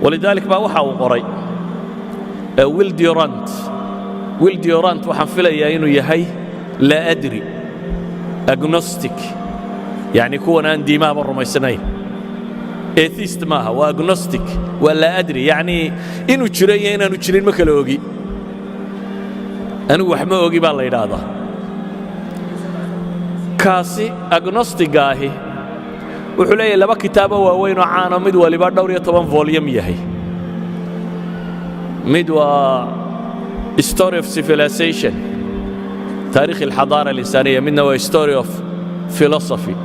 ولذلك ما وحى وقري ويل ديورانت waxaan filayaa inuu yahay la adri agnostic يعني kuwan aan diimaha rumaysanayn atheist maaha waa agnostic waa la adri يعني inuu jiro iyo inaanu jirin ma kala ogi anigu wax ma ogi baa la yiraahdaa kaasi agnostic ahi wuxuu leeyahay laba kitaabo waaweyn oo caan ah mid waliba dhowr iyo 10 volume yahay mid waa Story of Civilization تاريخ الحضارة الإنسانية منه Story of Philosophy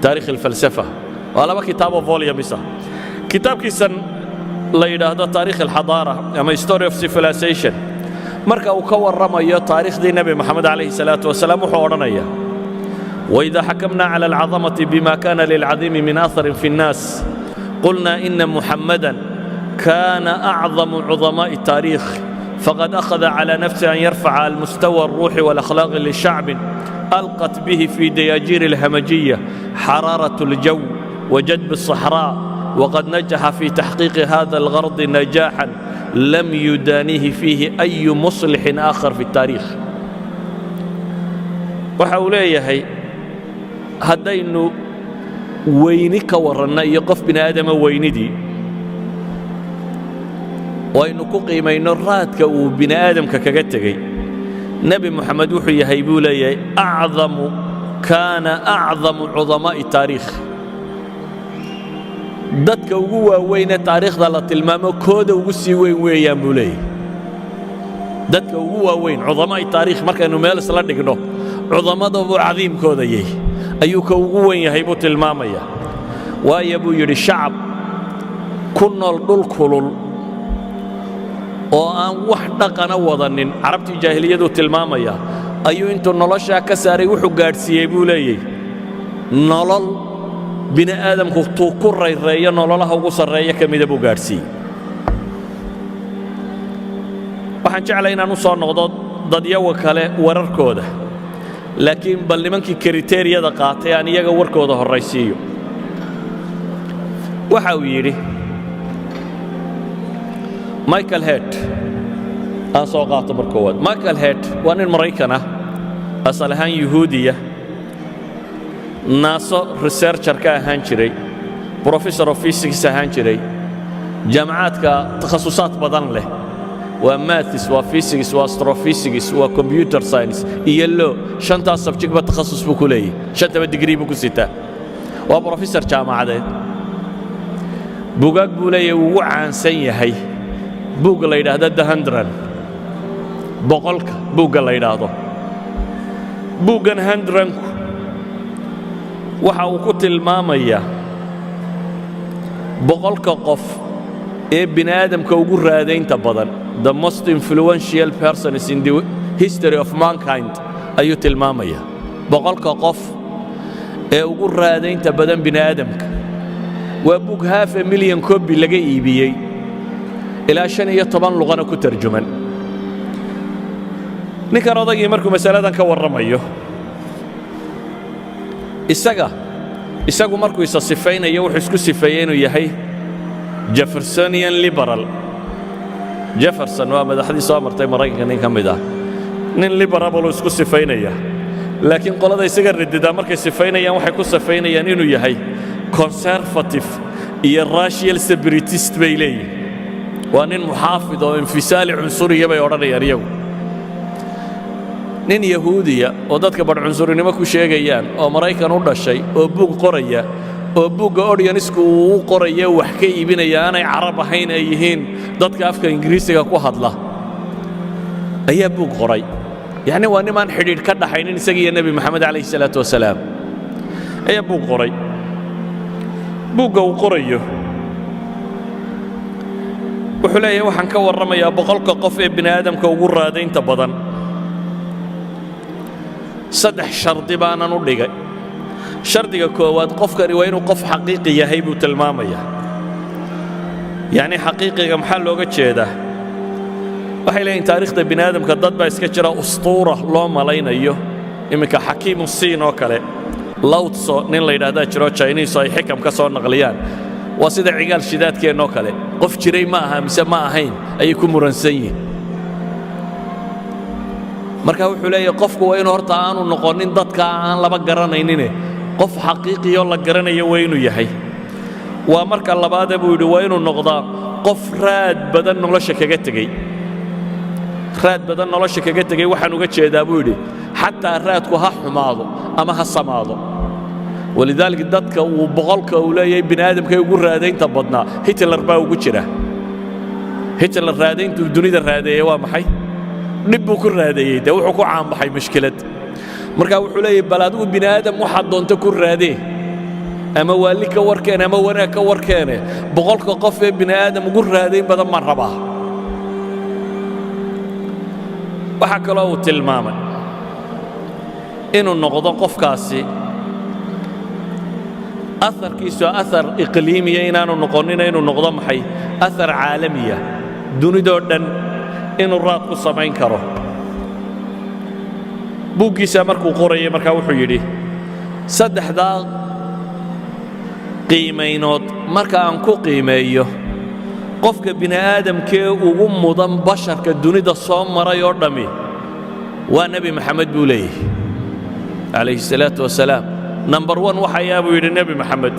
تاريخ الفلسفة ولا كتابه فوليوم بس كتاب كيسن لا هذا تاريخ الحضارة أما Story of Civilization مركا وكور رمى تاريخ دين النبي محمد عليه الصلاة والسلام وحورنا وإذا حكمنا على العظمة بما كان للعظيم من أثر في الناس قلنا إن محمدا كان أعظم عظماء التاريخ فقد أخذ على نفسه أن يرفع المستوى الروحي والأخلاق للشعب ألقت به في دياجير الهمجية حرارة الجو وجدب الصحراء وقد نجح في تحقيق هذا الغرض نجاحا لم يدانيه فيه أي مصلح آخر في التاريخ وحوليه هي هدينو وينك ورنا يقف بن آدم ويندي وإنه قيمين الراتك وبني آدم ككجتجي نبي محمد وحي هيبولي كان أعظم عظماء التاريخ دتك وجوا وين التاريخ ضلت المام كود وجسي وين بولي دتك وجوا وين عظماء التاريخ ما كانوا مال سلاد جنو عظماء ضبو عظيم كود يي أيوك وجوا وين هيبوت المامية ويبو يري الشعب كنا الدول كلول oo aan wax dhaqana wadanin carabtii jaahiliyadu tilmaamaya ayuu intuu nolosha ka saaray wuxuu gaarsiiyay buu leeyahay nolol bini aadamku tuu ku reereeyo nololaha ugu sareeya kamida buu gaarsiiyay waxaan jeclahay inaan u soo noqdo dadyawa kale wararkooda laakiin bal nimankii kriteeriyada qaatay aan iyaga warkooda horeysiiyo waxa uu yiri مايكل هيت أسوقات بركوات مايكل هيت وأنا المريكنة أصلها يهودية ناسا ريسيرشر كهانشري بروفيسور اوف فيزيكس هانشري جامعات كتخصصات بدن له وماثس وفيزيكس واستروفيزيكس وكمبيوتر ساينس يلو شنطة سبجكت بتخصص بكلية شنطة ديجري بكسيتا وبروفيسور جامعة ده بوجاك بولي وعن سيهي بوق الله يراه ده هندرن بقولك بوق الله يراه بوقن هندرن وحاوكت المامية بقولك قف إيه بني آدم كوجور رادين تبادل the most influential person in the history of mankind أيوت المامية بقولك قف إيه وجور رادين تبادل بني آدمك وبوق 500,000 كوبي لقى إيبيي إلى شان يطبان لغانا كترجمان نكا رضاقي مركو مسألة كورمايو إساقو مركو إسا صفين يوحي اسكو صفين يهي جيفرسونيان ليبرال جيفرسون وامد حديث امرتي مرايكا نين كميدا نين ليبرال اسكو صفين يهي لكن قولada isaga ridida markay sifaynayaan waxay ku sifaynayaan inuu yahay conservative iyo racial separatist bay leeyihiin waa nin muxaafid oo infisaali cunsuriya bay oranayaan iyagu nin yahuudiya oo dadka bad cunsurinimo ku sheegayaan oo Mareykan u dhashay oo buug qoraya oo buugga audience-ku uu qoraya wax ka iibinaya aanay carab ahayn ay yihiin dadka afka Ingiriisiga ku hadla ayaa buug qoray يعني وأنا ما نحدد كذا حين نسقي النبي محمد عليه الصلاة والسلام أي أبو قري بوجا وقريه وحلاية وحن كور رمي أبو خلق قف ابن آدم كوجر هذين تبضن صدح شرط بانا نوليجا شرط كواد قف كروين وقف حقيقي يهيب تلمامية يعني حقيقي محل وقت شيء waxay leeyihiin taariikhda bini'aadamka dad baa iska jira ustuura loo malaynayo iminka xakiimu siin oo kale Lao Tzu nin la yiraahdo jiro Chinese ay xikam ka soo naqliyaan وسيدة عقال شدات كي نوكله قف جري معها مسمى هين أيكم مرنسين marka wuxuu leeyahay qofku waa inuu horta aanu noqonin dadka aan laba garanaynin qof xaqiiqi oo la garanayo waa inuu yahay waa marka labaad buu yiri waa inuu noqdaa qof raad badan nolosha kaga tagay waxaan uga jeedaa buu yiri xataa raadku ha xumaado ama ha samaado walidaalka dadka uu boqolka uu leeyahay bini'aadamka ugu raadaynta badnaa Hitler baa ugu jira Hitler raadayntu dunida raadeeyay waa maxay dhib buu ku raadayay de wuxuu ku caan baxay mushkilad marka wuxuu leeyahay bal adigu bini'aadam waxa doonta ku raadee ama wali ka warkeen ama wanaag ka warkeen boqolka qof ee bini'aadam ugu raadayn badan ma rabaa waxa kale oo tilmaamay inuu noqdo qofkaasi أثرkiisu أثر إقليمي inaanu noqonin inuu noqdo maxay أثر caalamiya dunidoo dhan inuu raad ku samayn karo buuggiisa markuu qorayay markaa wuxuu yidhi saddexdaa qiimaynood marka aan ku qiimeeyo qofka bini'aadamkee ugu mudan basharka dunida soo maray oo dhammi waa nebi maxamed buu leeyahay calayhi salaatu wasalaam number 1 waxayaa buu yidhi nebi maxamed